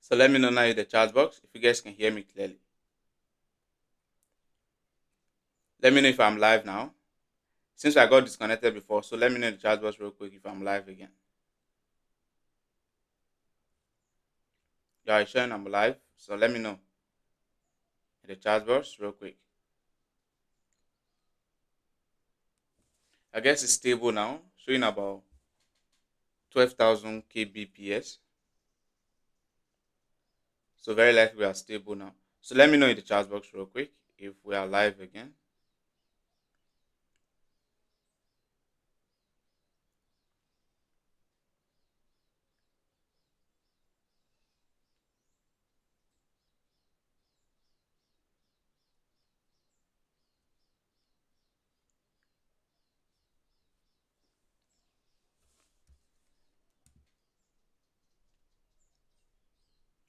So let me know now in the chat box if you guys can hear me clearly. Let me know if I'm live now. Since I got disconnected before, so let me know in the chat box real quick if I'm live again. Yeah, it's showing I'm live, so let me know in the chat box real quick. I guess it's stable now, showing about 12,000 kbps. So very likely we are stable now. So let me know in the chat box real quick if we are live again.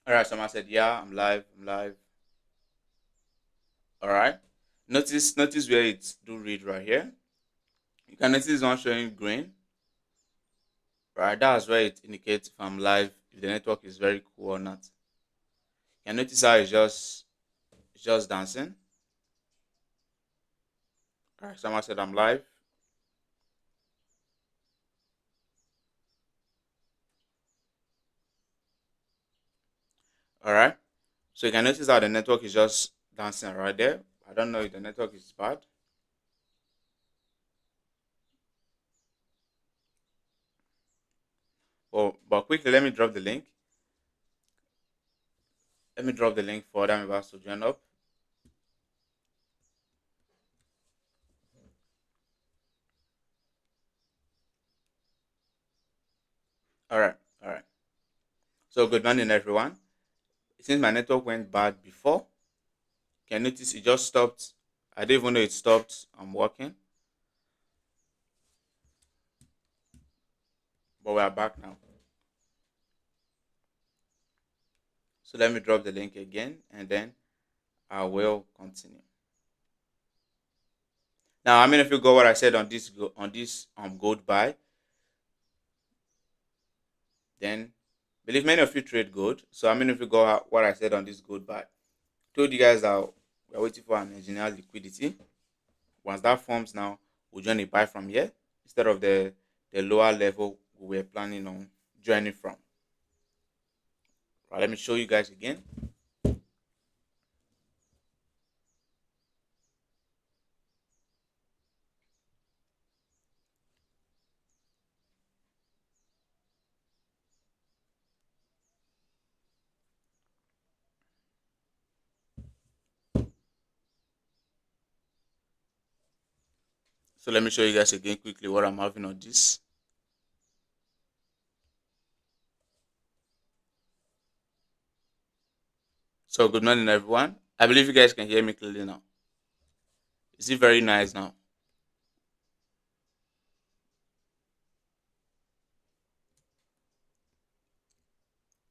All right, someone said, yeah, I'm live. I'm live. All right. Notice where it's do read right here. You can notice one showing green. Right, that's where it indicates if I'm live, if the network is very cool or not. You can notice how it's just dancing. All right, someone said I'm live. All right. So you can notice how the network is just dancing right there. I don't know if the network is bad. But quickly, let me drop the link. Let me drop the link for other members to join up. All right. All right. So good morning, everyone. Since my network went bad before, you can notice it just stopped. I didn't even know it stopped. I'm working, but we are back now. So let me drop the link again, and then I will continue. Now, how many of you got what I said on this gold buy? Then, believe many of you trade gold. So how many of you got what I said on this gold buy? Told you guys that we're waiting for an engineer liquidity. Once that forms now, we'll join a buy from here instead of the lower level we were planning on joining from. Right, let me show you guys again. So let me show you guys again quickly what I'm having on this. So good morning, everyone. I believe you guys can hear me clearly now. Is it very nice now?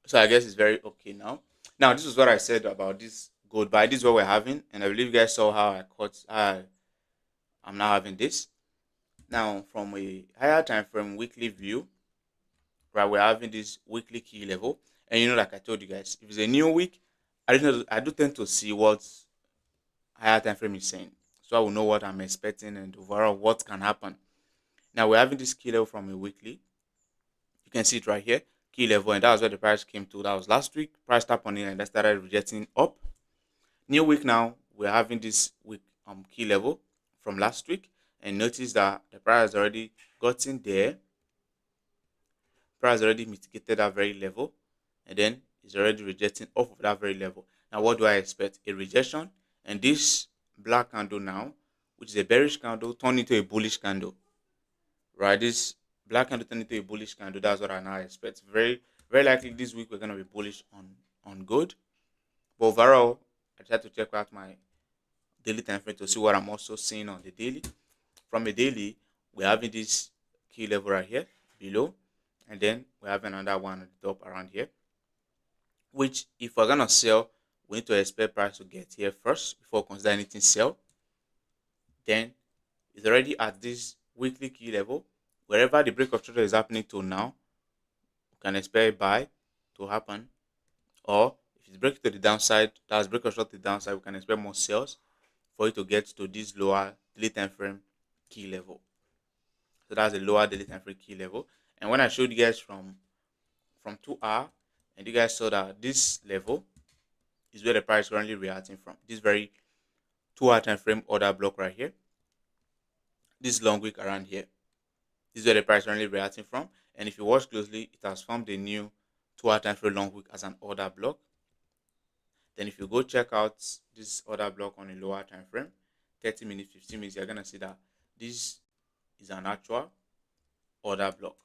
So I guess it's very okay now. Now this is what I said about this gold buy. This is what we're having, and I believe you guys saw how I caught. I'm now having this. Now from a higher time frame weekly view, right? We're having this weekly key level, and like I told you guys, if it's a new week, I do tend to see what higher time frame is saying, so I will know what I'm expecting and overall what can happen. Now we're having this key level from a weekly. You can see it right here, key level, and that was where the price came to. That was last week. Price tap on it and that started rejecting up. New week now, we're having this week key level from last week, and notice that the price has already gotten there. Price already mitigated that very level, and then it's already rejecting off of that very level. Now, what do I expect? A rejection, and this black candle now, which is a bearish candle, turn into a bullish candle. Right, this black candle turn into a bullish candle. That's what I now expect. Very, very likely this week we're gonna be bullish on gold. But overall, I try to check out my daily time frame to see what I'm also seeing on the daily. From a daily, we're having this key level right here below, and then we have another one at the top around here. Which, if we're gonna sell, we need to expect price to get here first before consider anything sell. Then it's already at this weekly key level. Wherever the break of trade is happening to now, we can expect buy to happen, Or if it's breaking to the downside, that's break or short to the downside, we can expect more sales for it to get to this lower daily time frame key level. So that's a lower daily time frame key level. And when I showed you guys from 2 hour, and you guys saw that this level is where the price is currently reacting from. This very 2 hour time frame order block right here. This long wick around here. This is where the price is currently reacting from. And if you watch closely, it has formed a new 2 hour time frame long wick as an order block. Then if you go check out this order block on a lower time frame, 30 minutes, 15 minutes, you're gonna see that this is an actual order block,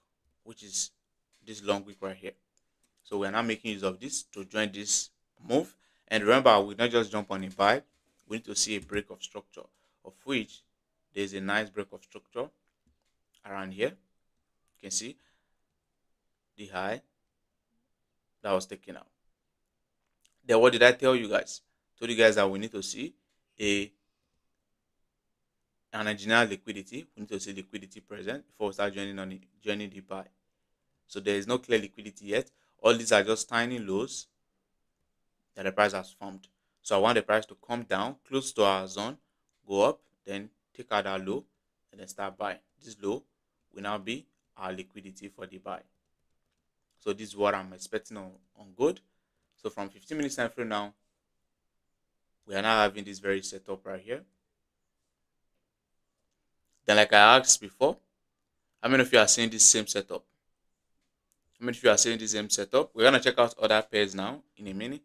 which is this long wick right here. So we're now making use of this to join this move. And remember, we not just jump on a buy, we need to see a break of structure, of which there's a nice break of structure around here. You can see the high that was taken out. Then what did I tell you guys? Told you guys that we need to see a an general liquidity. We need to see liquidity present before we start joining the buy. So there is no clear liquidity yet. All these are just tiny lows that the price has formed. So I want the price to come down close to our zone, go up, then take out our low, and then start buying. This low will now be our liquidity for the buy. So this is what I'm expecting on gold. So from 15 minutes time frame now, we are now having this very setup right here. Then like I asked before, how many of you are seeing this same setup? How many of you are seeing this same setup? We're going to check out other pairs now in a minute.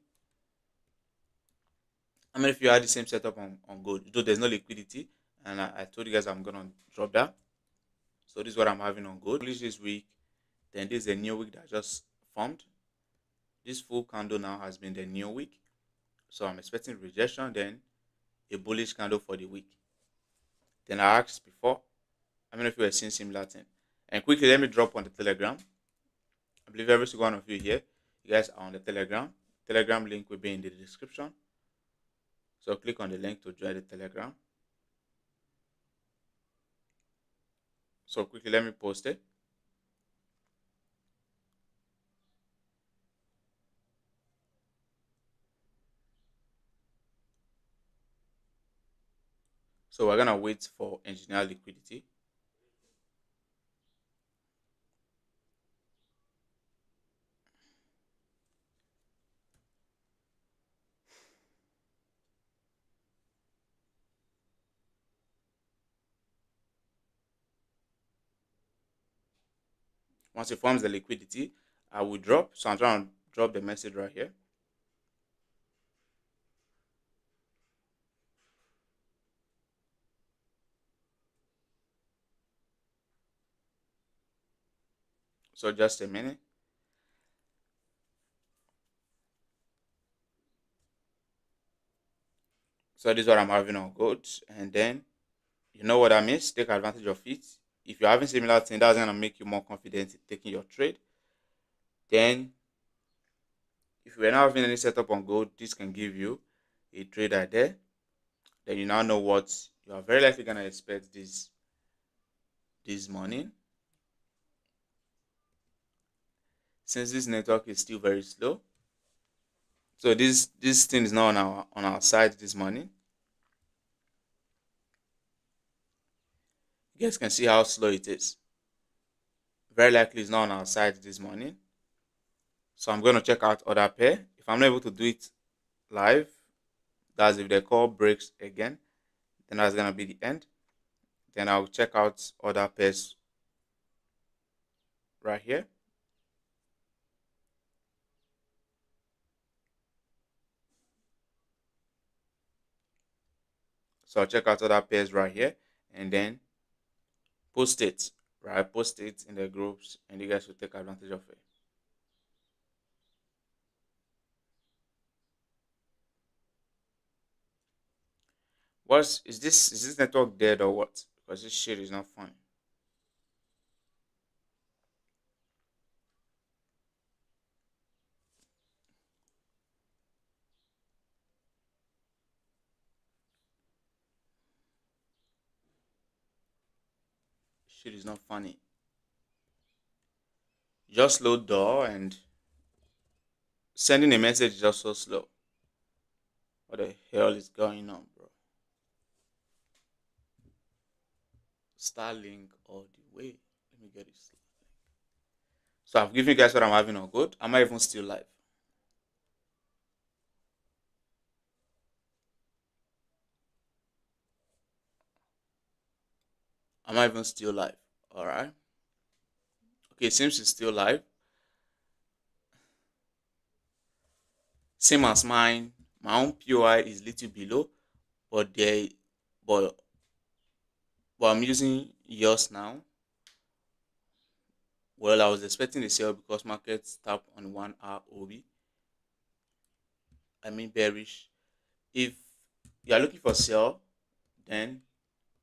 How many of you had the same setup on gold? Though there's no liquidity, and I told you guys I'm going to drop that. So this is what I'm having on gold. This week, then this is a new week that just formed. This full candle now has been the new week. So I'm expecting rejection, then a bullish candle for the week. Then I asked before, how many of you are seeing similar thing? And quickly, let me drop on the Telegram. I believe every single one of you here, you guys are on the Telegram. Telegram link will be in the description. So click on the link to join the Telegram. So quickly, let me post it. So we're gonna wait for engineer liquidity. Once it forms the liquidity, I will drop. So I'm trying to drop the message right here. So just a minute. So this is what I'm having on gold. And then, you know what I mean? Take advantage of it. If you're having similar thing, that's gonna make you more confident in taking your trade. Then, if you're not having any setup on gold, this can give you a trade idea. Then you now know what you are very likely gonna expect this morning. Since this network is still very slow, so this thing is not on our side this morning. You guys can see how slow it is. Very likely it's not on our side this morning. So I'm going to check out other pair. If I'm not able to do it live, that's if the call breaks again, then that's going to be the end. Then I'll check out other pairs right here. So I'll check out other pairs right here and then post it, right? Post it in the groups and you guys will take advantage of it. Is this network dead or what? Because this shit is not fun. Shit is not funny. Just load door and Sending a message is just so slow. What the hell is going on, bro? Starlink all the way. Let me get this. So I've given you guys what I'm having on good. Am I even still live? Am I even still live? All right. Okay, seems it's still live. Same as mine. My own POI is little below, but they, but but I'm using yours now. Well, I was expecting a sell because markets tap on 1 hour OB. I mean bearish. If you are looking for sell, then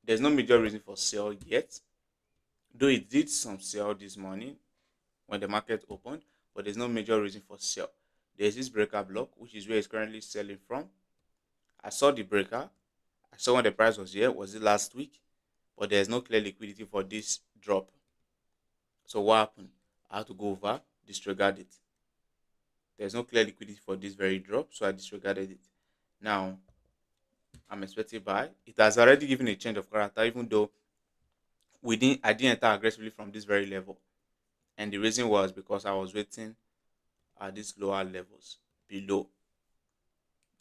there's no major reason for sell yet. Though it did some sell this morning when the market opened, but there's no major reason for sell. There's this breaker block, which is where it's currently selling from. I saw the breaker. I saw when the price was here. Was it last week? But there's no clear liquidity for this drop. So what happened? I had to go over, disregard it. There's no clear liquidity for this very drop, so I disregarded it. Now I'm expecting buy. It has already given a change of character, even though I didn't enter aggressively from this very level. And the reason was because I was waiting at these lower levels below.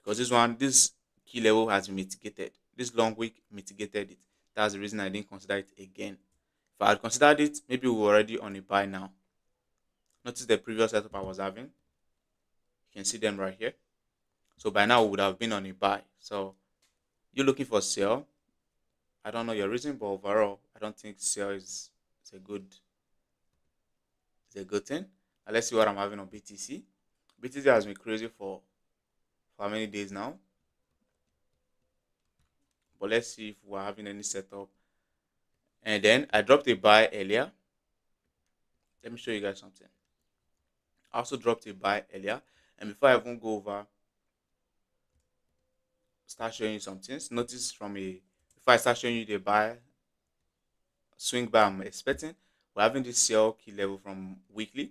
Because this key level has been mitigated. This long week mitigated it. That's the reason I didn't consider it again. If I had considered it, maybe we were already on a buy now. Notice the previous setup I was having. You can see them right here. So by now we would have been on a buy. So you're looking for sell. I don't know your reason, but overall, I don't think sell is a good thing. Now let's see what I'm having on BTC. BTC has been crazy for how many days now? But let's see if we're having any setup. And then I dropped a buy earlier. Let me show you guys something. I also dropped a buy earlier. And before I even go over, start showing you some things. Notice before I start showing you the buy, swing buy I'm expecting, we're having this sell key level from weekly.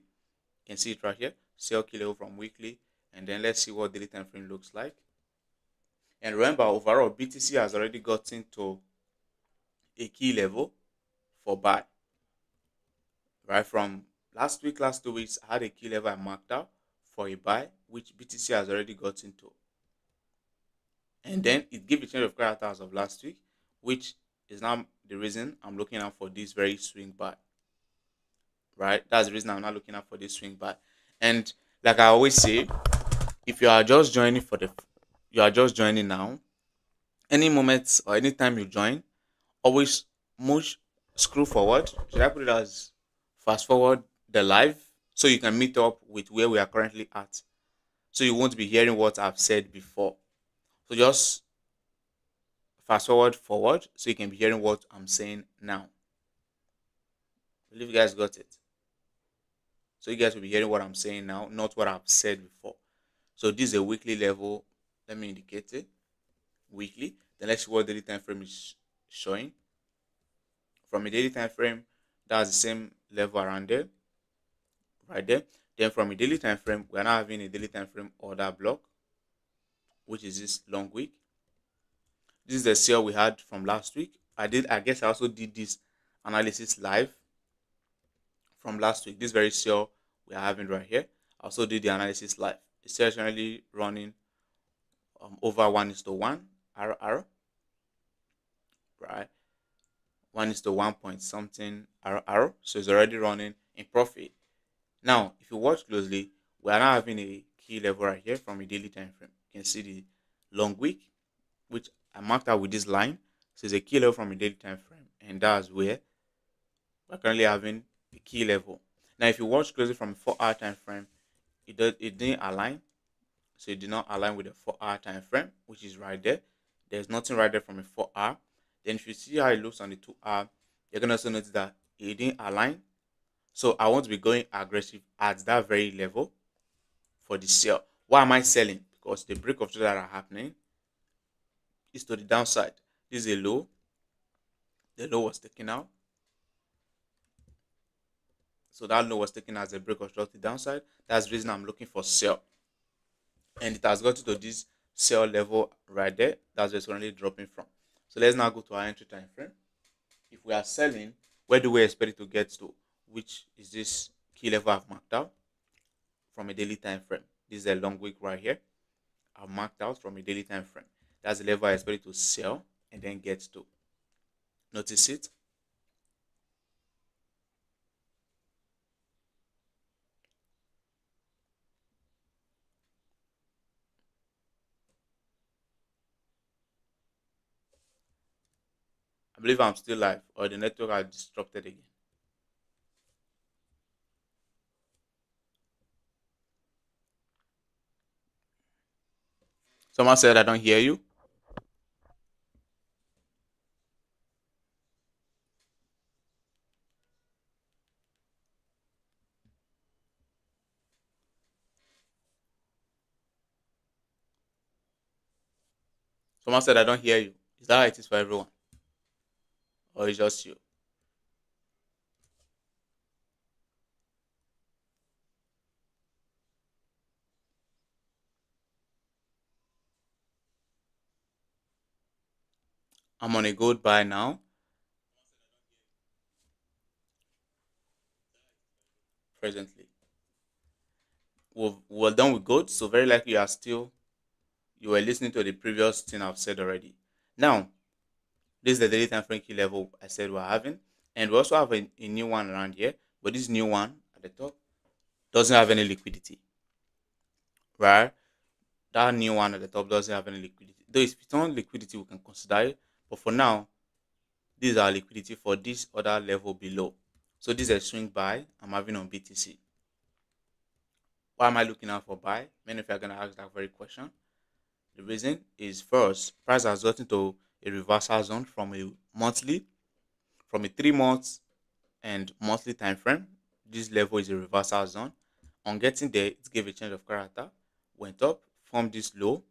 You can see it right here. Sell key level from weekly. And then let's see what daily time frame looks like. And remember, overall, BTC has already gotten to a key level for buy. Right from last 2 weeks, I had a key level I marked out for a buy, which BTC has already gotten to. And then it gave a change of character as of last week, which is now the reason I'm looking out for this very swing buy. Right? That's the reason I'm not looking out for this swing buy. And like I always say, if you are just joining you are just joining now, any moment or anytime you join, always move scroll forward. Should I put it as fast forward the live so you can meet up with where we are currently at? So you won't be hearing what I've said before. So just fast forward so you can be hearing what I'm saying now. I believe you guys got it. So you guys will be hearing what I'm saying now, not what I've said before. So this is a weekly level. Let me indicate it. Weekly. Then let's see what daily time frame is showing. From a daily time frame, that's the same level around there. Right there. Then from a daily time frame, we're now having a daily time frame order block, which is this long week. This is the sale we had from last week. I guess I also did this analysis live from last week. This very sale we are having right here. I also did the analysis live. It's currently running over 1:1 RR, right? 1:1 point something RR. So it's already running in profit. Now, if you watch closely, we are now having a key level right here from a daily time frame. You can see the long week, which I marked out with this line. So it's a key level from a daily time frame, and that's where we're currently having a key level. Now, if you watch closely from a 4 hour time frame, it didn't align. So it did not align with the 4 hour time frame, which is right there. There's nothing right there from a 4 hour. Then if you see how it looks on the 2 hour, you're gonna also notice that it didn't align. So I want to be going aggressive at that very level for the sell. Why am I selling? Because the break of trade that are happening is to the downside. This is a low. The low was taken out. So that low was taken as a break of trade to the downside. That's the reason I'm looking for sell. and it has got to this sell level right there. That's where it's currently dropping from. So let's now go to our entry time frame. If we are selling, where do we expect it to get to? Which is this key level I've marked out from a daily time frame. This is a long wick right here. I've marked out from a daily time frame. That's the level I expect it to sell and then get to. Notice it. I believe I'm still live, or the network has disrupted again. Someone said I don't hear you. Someone said I don't hear you. Is that how it is for everyone? Or it's just you? I'm on a gold buy now, presently. We're done with gold, so very likely you were listening to the previous thing I've said already. Now, this is the daily time frame key level I said we're having. And we also have a new one around here, but this new one at the top doesn't have any liquidity, right? That new one at the top doesn't have any liquidity. Though if it's on liquidity, we can consider it. But for now, this is our liquidity for this other level below. So this is a swing buy I'm having on BTC. Why am I looking out for buy? Many of you are going to ask that very question. The reason is first, price has gotten to a reversal zone from a 3 months and monthly time frame. This level is a reversal zone. On getting there, it gave a change of character, went up, formed this low,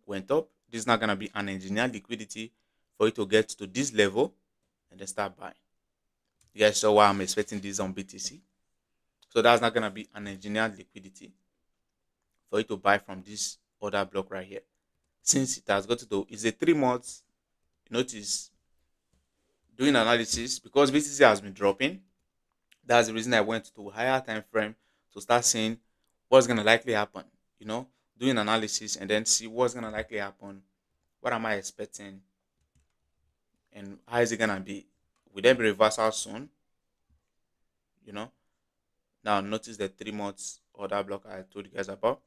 went up. This is not going to be an engineered liquidity for it to get to this level and then start buying. You guys saw why I'm expecting this on BTC. So that's not going to be an engineered liquidity for it to buy from this other block right here. Since it has got to do, it's a 3 months. Notice doing analysis because BTC has been dropping. That's the reason I went to higher time frame to start seeing what's gonna likely happen. You know, doing analysis and then see what's gonna likely happen. What am I expecting, and how is it gonna be? Will there be reversal soon? You know. Now notice the 3 months order block I told you guys about.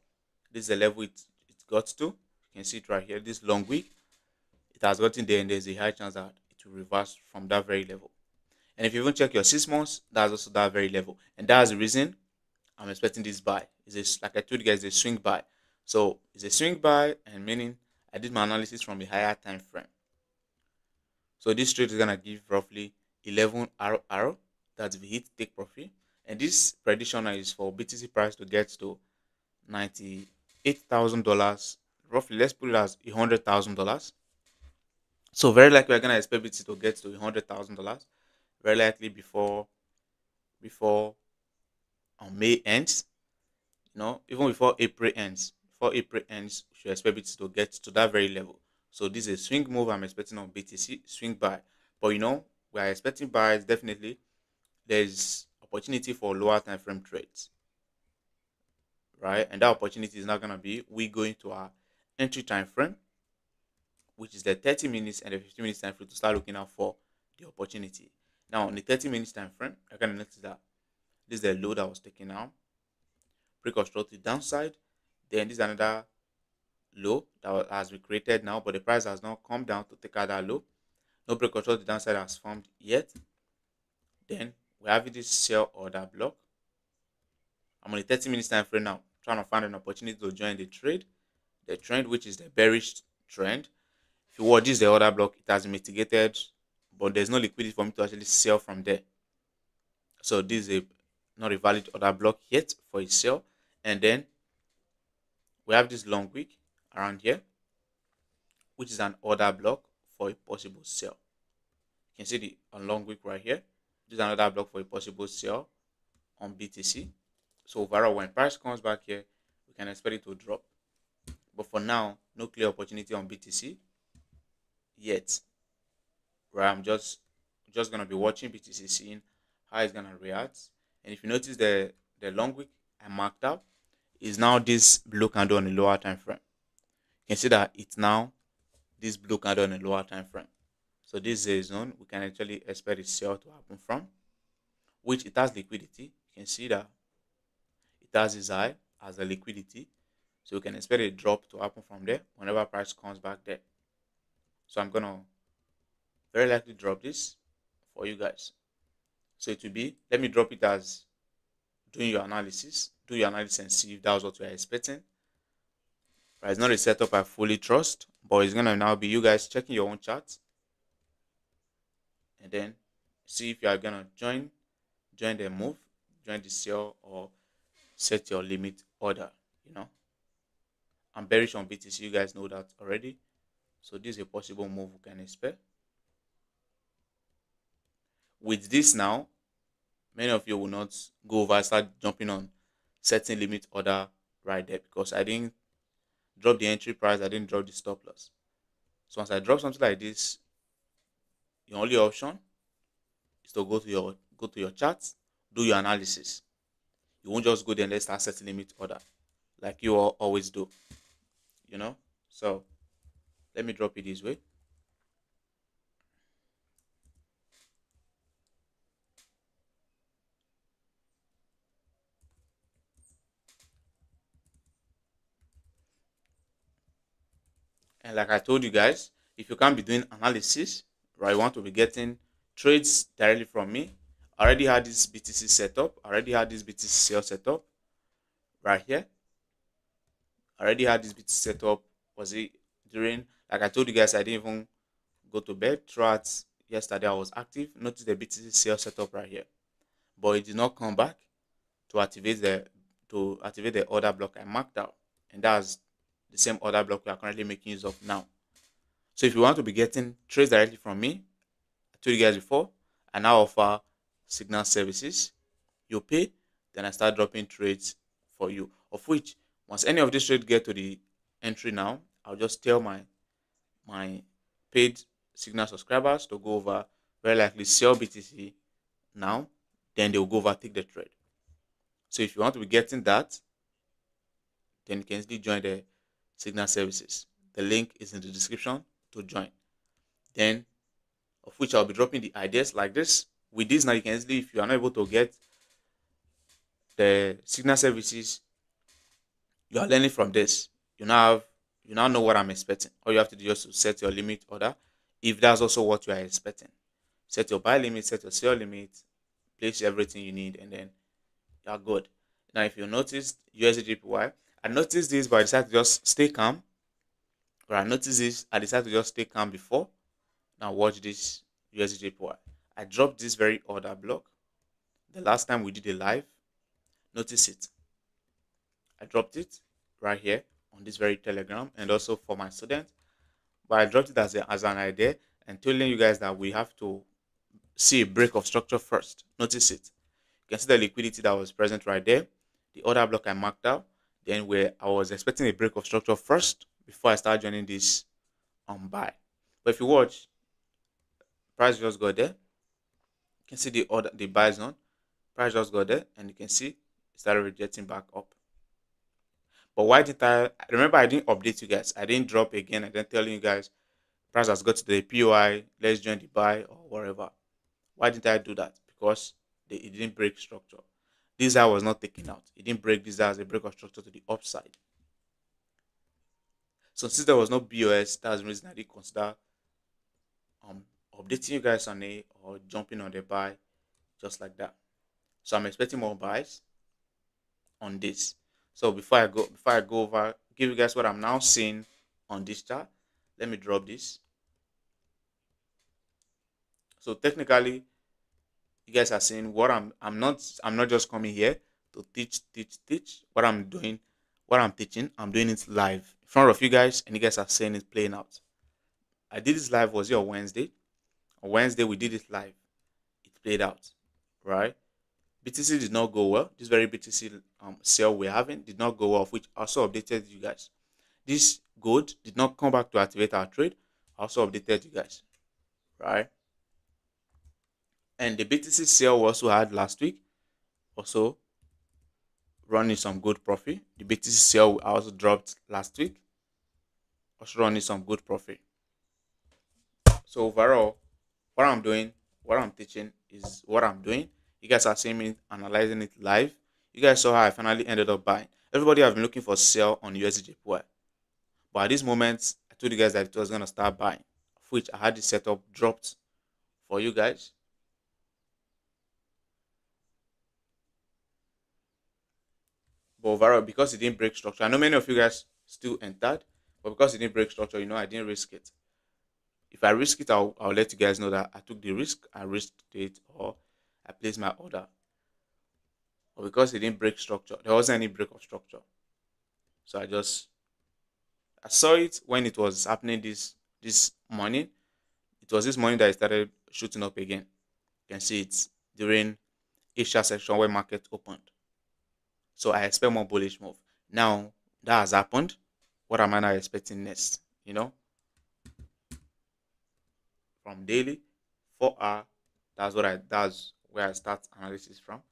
This is the level it got to. You can see it right here. This long week, it has gotten there, and there's a high chance that it will reverse from that very level. And if you even check your 6 months, that's also that very level. And that's the reason I'm expecting this buy. Like I told you guys, it's a swing buy. So it's a swing buy, and meaning I did my analysis from a higher time frame. So this trade is gonna give roughly 11 RR. That's the hit take profit. And this prediction is for BTC price to get to $98,000. Roughly, let's put it as $100,000. So very likely we're gonna expect BTC to get to $100,000. Very likely before May ends. Even before April ends. Before April ends, we should expect BTC to get to that very level. So this is a swing move I'm expecting on BTC, swing buy. But we are expecting buys definitely. There's opportunity for lower time frame trades, right? And that opportunity is not gonna be we going to our entry time frame, which is the 30 minutes and the 15 minutes time frame to start looking out for the opportunity. Now on the 30 minutes time frame, I can notice that this is the load I was taking now. Pre-constructed downside. Then this is another low that has been created now, but the price has not come down to take out that low. No pre-constructed downside has formed yet. Then we have this sell order block. I'm on the 30 minutes time frame now, trying to find an opportunity to join the trade. The trend, which is the bearish trend. If you watch this, the order block, it has been mitigated, but there's no liquidity for me to actually sell from there. So this is not a valid order block yet for a sell. And then we have this long wick around here, which is an order block for a possible sell. You can see the long wick right here. This is another block for a possible sell on BTC. So overall, when price comes back here, we can expect it to drop. But for now, no clear opportunity on BTC yet. Right, I'm just gonna be watching BTC, seeing how it's gonna react. And if you notice, the long wick I marked out is now this blue candle on the lower time frame. You can see that it's now this blue candle on the lower time frame. So this is a zone we can actually expect a sell to happen from, which it has liquidity. You can see that it has this high as a liquidity. So we can expect a drop to happen from there whenever price comes back there. So I'm gonna very likely drop this for you guys. So it will be, let me drop it as doing your analysis. Do your analysis and see if that was what you are expecting. Right, it's not a setup I fully trust, but it's gonna now be you guys checking your own chart and then see if you are gonna join the move, join the sell, or set your limit order. You know, I'm bearish on BTC. You guys know that already. So this is a possible move we can expect. With this now, many of you will not go over, start jumping on setting limit order right there, because I didn't drop the entry price, I didn't drop the stop loss. So once I drop something like this, your only option is to go to your charts, do your analysis. You won't just go there and let's start setting limit order like you always do. You know? So let me drop it this way. And like I told you guys, if you can't be doing analysis, right, you want to be getting trades directly from me. I already had this BTC setup. I already had this BTC sale setup right here. I already had this BTC setup. Was it during, like I told you guys, I didn't even go to bed throughout yesterday. I was active. Notice the BTC sale setup right here, but it did not come back to activate the order block I marked out, and that's the same order block we are currently making use of now. So if you want to be getting trades directly from me, I told you guys before, I now offer signal services. You pay, then I start dropping trades for you. Of which, once any of these trades get to the entry now, I'll just tell my paid signal subscribers to go over, very likely sell BTC now, then they'll go over, take the trade. So if you want to be getting that, then you can easily join the signal services. The link is in the description to join. Then, of which I'll be dropping the ideas like this. With this now, you can easily, if you are not able to get the signal services, you are learning from this. You now know what I'm expecting. All you have to do is to set your limit order, if that's also what you are expecting. Set your buy limit, set your sell limit, place everything you need, and then you're good. Now, if you notice USD JPY, I noticed this, but I decided to just stay calm. Or I noticed this, I decided to just stay calm before. Now watch this USD JPY. I dropped this very order block. The last time we did a live, notice it. I dropped it right here on this very Telegram, and also for my students. But I dropped it as an idea and telling you guys that we have to see a break of structure first. Notice it. You can see the liquidity that was present right there. The order block I marked out. Then where I was expecting a break of structure first before I start joining this on buy. But if you watch, price just got there. You can see the buy zone. Price just got there, and you can see it started rejecting back up. But why did I remember? I didn't update you guys. I didn't drop again. I didn't tell you guys price has got to the POI. Let's join the buy or whatever. Why didn't I do that? Because it didn't break structure. This I was not taken out. It didn't break this as a break of structure to the upside. So since there was no BOS, that's the reason I didn't consider updating you guys on it or jumping on the buy just like that. So I'm expecting more buys on this. So before I go over, give you guys what I'm now seeing on this chart. Let me drop this. So technically, you guys are seeing what I'm not just coming here to teach. What I'm doing, what I'm teaching, I'm doing it live in front of you guys, and you guys are seeing it playing out. I did this live, was it on Wednesday? On Wednesday we did it live. It played out, right? BTC did not go well. This very BTC sale we're having did not go well, of which I also updated you guys. this gold did not come back to activate our trade. I also updated you guys, right? And the BTC sale we also had last week, also running some good profit. The BTC sale I also dropped last week, also running some good profit. So overall, what I'm doing, what I'm teaching is what I'm doing. You guys are seeing me analyzing it live. You guys saw how I finally ended up buying. Everybody have been looking for sell on USD JPY. But at this moment, I told you guys that it was gonna start buying, of which I had the setup dropped for you guys. But overall, because it didn't break structure, I know many of you guys still entered, but because it didn't break structure, I didn't risk it. If I risk it, I'll let you guys know that I took the risk, I risked it, or I placed my order. But because it didn't break structure, there wasn't any break of structure. So I saw it when it was happening this morning. It was this morning that it started shooting up again. You can see it during Asia section where market opened. So I expect more bullish move. Now that has happened. What am I now expecting next? From daily, 4 hour. That's where I start analysis from.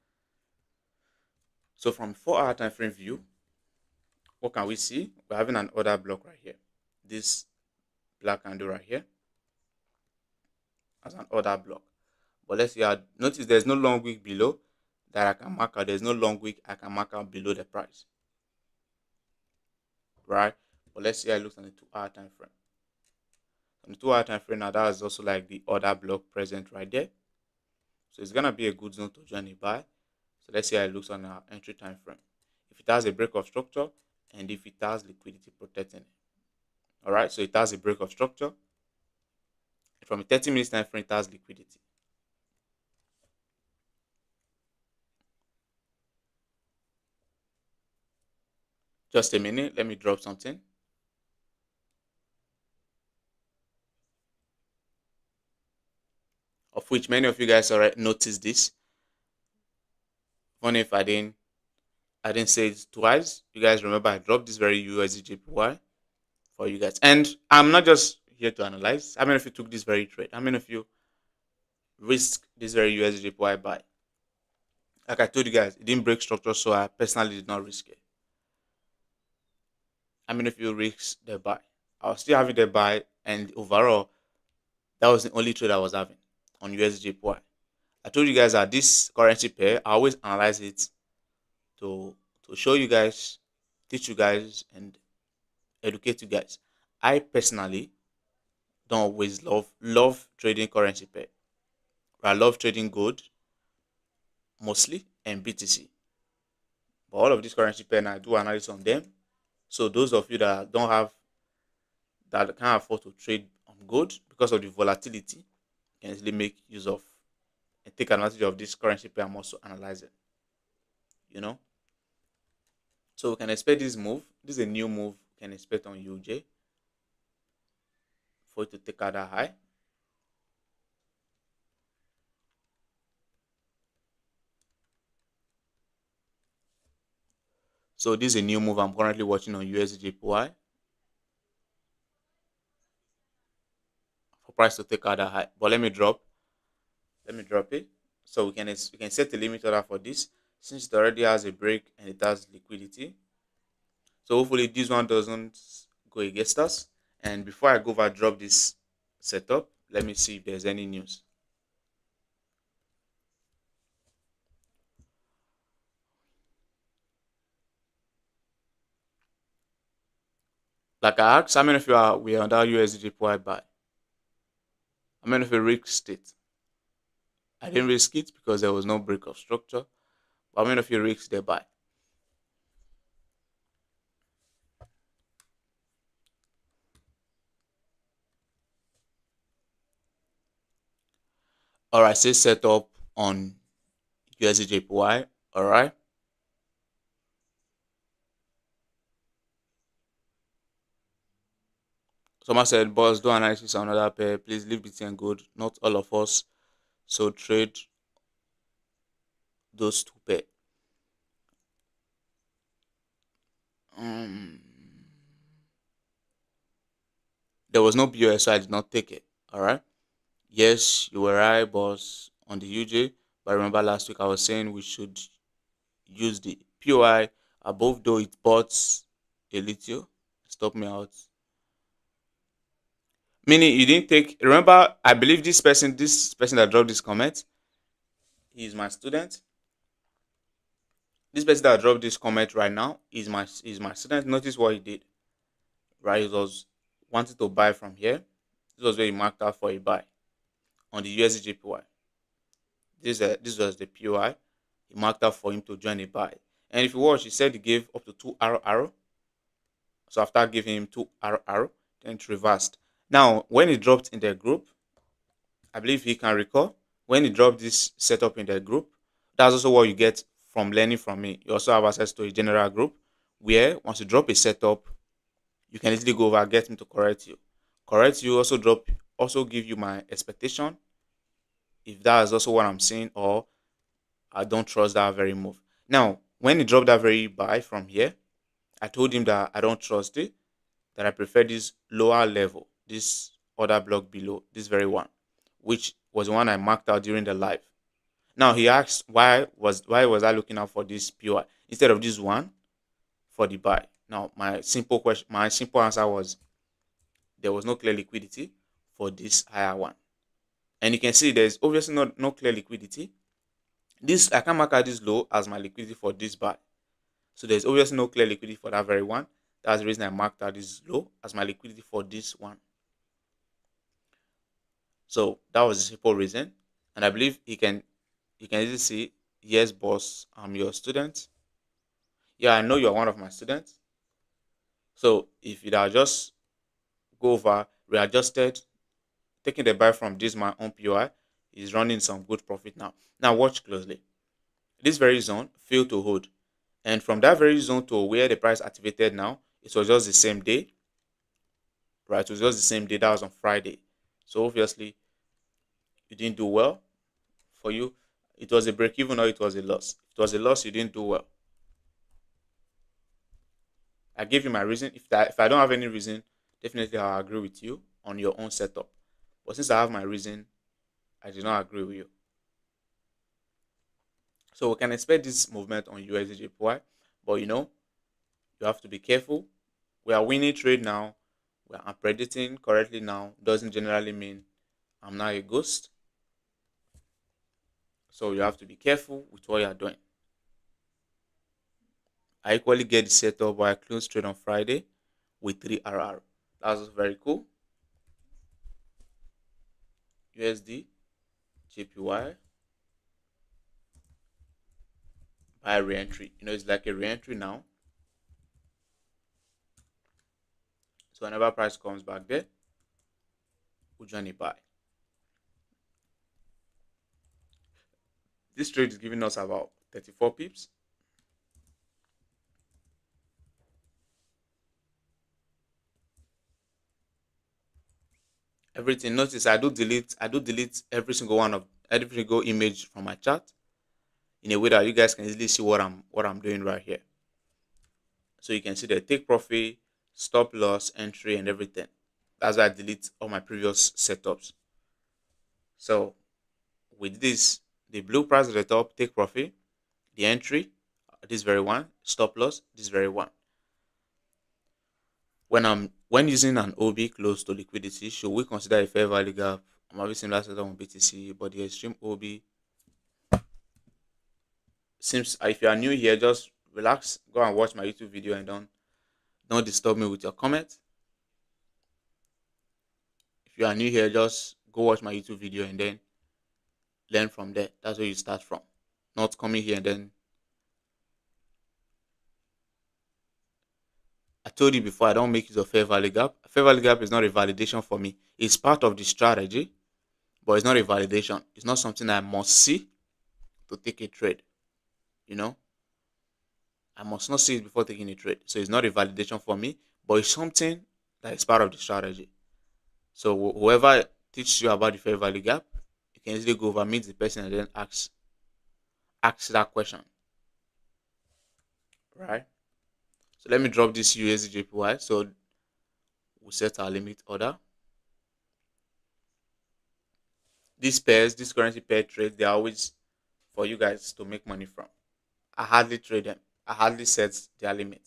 So from 4 hour time frame view, what can we see? We're having an order block right here. This black candle right here as an order block. But let's see, notice there's no long wick below that I can mark out. There's no long wick I can mark out below the price. Right? But let's see how it looks on the 2 hour time frame. On the 2 hour time frame now, that is also like the order block present right there. So it's gonna be a good zone to join a buy. So let's see how it looks on our entry time frame. If it has a break of structure and if it has liquidity protecting it. Alright, so it has a break of structure. From a 30 minutes time frame, it has liquidity. Just a minute, let me drop something. Of which many of you guys already noticed this. Funny if I didn't say it twice. You guys remember I dropped this very USD JPY for you guys. And I'm not just here to analyze. How many of you took this very trade? How many of you risk this very USD JPY buy? Like I told you guys, it didn't break structure, so I personally did not risk it. How many of you risk the buy? I was still having the buy, and overall, that was the only trade I was having on USD JPY. I told you guys that this currency pair, I always analyze it to show you guys, teach you guys, and educate you guys. I personally don't always love trading currency pair. I love trading gold mostly and BTC. But all of these currency pair, I do analysis on them. So those of you that can't afford to trade on gold because of the volatility can easily make use of and take advantage of this currency pair I'm also analyzing. You know, so we can expect this move. This is a new move we can expect on UJ for it to take out that high. So this is a new move I'm currently watching on USD JPY for price to take out that high. But let me drop it. So we can set a limit order for this since it already has a break and it has liquidity. So hopefully this one doesn't go against us. And before I go over drop this setup, let me see if there's any news. Like I asked, how many of you we are on that USD JPY buy? How many of you risked it? I didn't risk it because there was no break of structure. But how many of you risked the buy? Alright, say set up on USD JPY. Alright. Someone said, boss, do analysis on another pair. Please leave BT and gold. Not all of us. So trade those two pair. Um, There was no POI, so I did not take it. All right. Yes, you were right, boss, on the UJ. But remember last week I was saying we should use the POI above, though it bought a little. Stop me out. Meaning you didn't take. Remember, I believe this person that dropped this comment, he's my student. This person that dropped this comment right now is my student. Notice what he did. Right, he was wanting to buy from here. This was where he marked out for a buy on the USD JPY. This was the POI. He marked out for him to join a buy. And if you watch, he said he gave up to two arrow. So after giving him two arrow, then it reversed. Now, when he dropped in the group, I believe he can recall when he dropped this setup in the group. That's also what you get from learning from me. You also have access to a general group where once you drop a setup, you can easily go over, get me to correct you. Correct you, also give you my expectation if that is also what I'm seeing, or I don't trust that very move. Now, when he dropped that very buy from here, I told him that I don't trust it, that I prefer this lower level, this other block below, this very one, which was the one I marked out during the live. Now he asked why was I looking out for this POI instead of this one for the buy. Now my simple answer was there was no clear liquidity for this higher one. And you can see there's obviously no clear liquidity. This I can mark out this low as my liquidity for this buy. So there's obviously no clear liquidity for that very one. That's the reason I marked out this low as my liquidity for this one. So that was the simple reason. And I believe you can easily see, yes, boss, I'm your student. Yeah, I know you're one of my students. So if it had just go over, readjusted, taking the buy from this my own POI, is running some good profit now. Now watch closely. This very zone failed to hold. And from that very zone to where the price activated now, it was just the same day. Right? It was just the same day. That was on Friday. So obviously you didn't do well. For you, it was a break even or it was a loss. If it was a loss, you didn't do well. I gave you my reason. If I don't have any reason, definitely I'll agree with you on your own setup. But since I have my reason, I did not agree with you. So we can expect this movement on USD JPY, but you have to be careful. We are winning trade now. I'm predicting correctly now. Doesn't generally mean I'm not a ghost. So you have to be careful with what you are doing. I equally get the setup where I closed trade on Friday with 3 RR. That was very cool. USD JPY buy re-entry. It's like a re-entry now. So whenever price comes back there, we'll join a buy. This trade is giving us about 34 pips. Everything. Notice I do delete every single image from my chart in a way that you guys can easily see what I'm doing right here. So you can see the take profit, stop loss, entry, and everything. That's why I delete all my previous setups. So with this, the blue price at the top, take profit, the entry, this very one, stop loss, this very one. When using an OB close to liquidity, should we consider a fair value gap? I'm having similar setup on BTC, but the extreme OB seems. If you are new here, just relax, go and watch my YouTube video, and don't disturb me with your comments. If you are new here, just go watch my YouTube video and then learn from there. That's where you start from. Not coming here and then. I told you before, I don't make use of fair value gap. Fair value gap is not a validation for me. It's part of the strategy, but it's not a validation. It's not something I must see to take a trade. I must not see it before taking a trade. So it's not a validation for me, but it's something that is part of the strategy. So whoever teaches you about the fair value gap, you can easily go over, meet the person, and then ask that question. Right? So let me drop this USD JPY. So we'll set our limit order. These pairs, these currency pair trades, they're always for you guys to make money from. I hardly trade them. I hardly set their limit.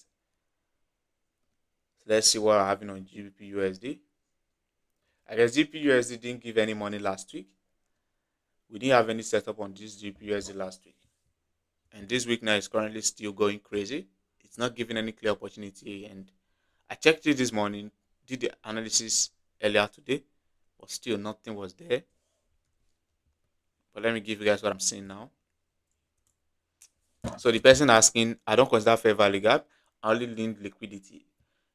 So let's see what I'm having on GBP USD. I guess GBP USD didn't give any money last week. We didn't have any setup on this GBP USD last week. And this week now is currently still going crazy. It's not giving any clear opportunity. And I checked it this morning, did the analysis earlier today, but still nothing was there. But let me give you guys what I'm seeing now. So the person asking, I don't consider fair value gap, I only lean liquidity.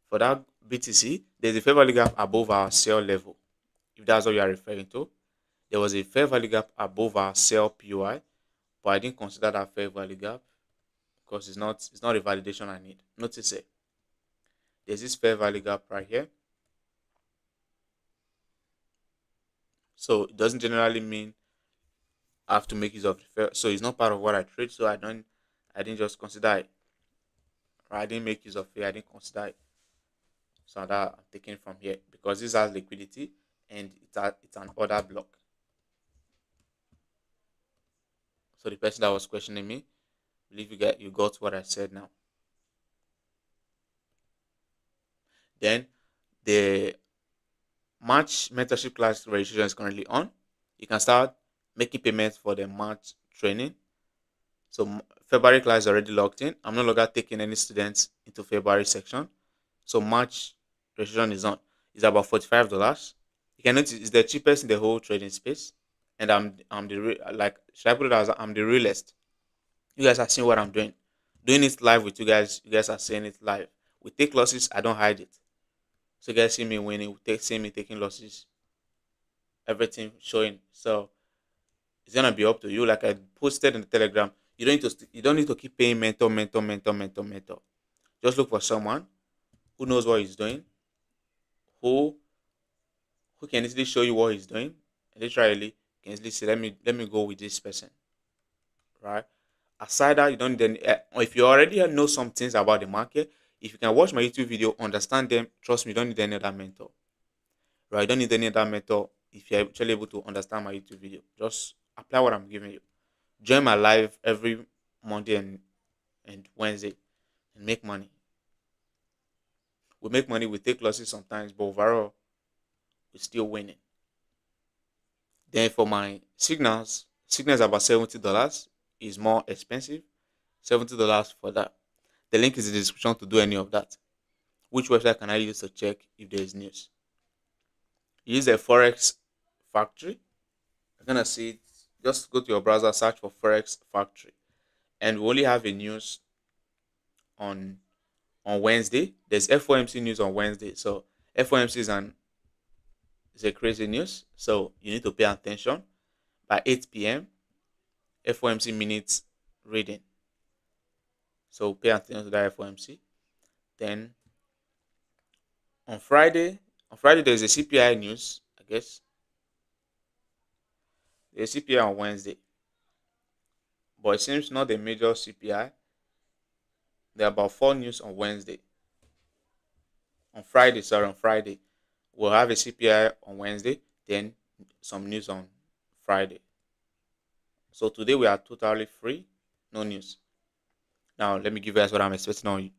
For that BTC, there's a fair value gap above our sell level. If that's what you are referring to, there was a fair value gap above our sell POI, but I didn't consider that fair value gap because it's not a validation I need. Notice it. There's this fair value gap right here. So it doesn't generally mean I have to make use of the fair. So it's not part of what I trade. So I didn't just consider it. Right? I didn't make use of it. I didn't consider it. So that I'm taking from here because this has liquidity and it's an order block. So the person that was questioning me, I believe you got what I said now. Then the March mentorship class registration is currently on. You can start making payments for the March training. So February class is already locked in. I'm no longer taking any students into February section. So March registration is on. It's about $45. You can notice it's the cheapest in the whole trading space. And I'm the like should I put it as I'm the realest. You guys are seeing what I'm doing. Doing it live with you guys. You guys are seeing it live. We take losses, I don't hide it. So you guys see me winning, see me taking losses, everything showing. So it's gonna be up to you. Like I posted in the Telegram, you don't need to keep paying mentor. Just look for someone who knows what he's doing, who who can easily show you what he's doing, and literally can easily say, let me go with this person, right? Aside that, you don't need any. If you already know some things about the market, if you can watch my YouTube video, understand them, trust me, you don't need any other mentor, right? You don't need any other mentor if you're actually able to understand my YouTube video. Just apply what I'm giving you. Join my live every Monday and Wednesday and make money. We make money, we take losses sometimes, but overall, we're still winning. Then for my signals about $70 is more expensive. $70 for that. The link is in the description to do any of that. Which website can I use to check if there is news? Use a Forex factory. You're gonna see it. Just go to your browser, search for Forex factory, and we only have a news on Wednesday. There's FOMC news on Wednesday, so FOMC is a crazy news. So you need to pay attention. By 8 p.m., FOMC minutes reading. So pay attention to that FOMC. Then on Friday there's a CPI news. I guess there's a CPI on Wednesday, but it seems not a major CPI. There are about four news on Wednesday. On Friday, we'll have a CPI on Wednesday, then some news on Friday. So today we are totally free, no news. Now let me give you guys what I'm expecting on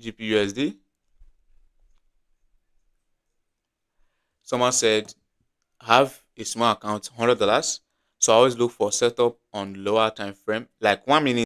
GPUSD. Someone said have a small account, $100. So I always look for setup on lower time frame, like 1 minute.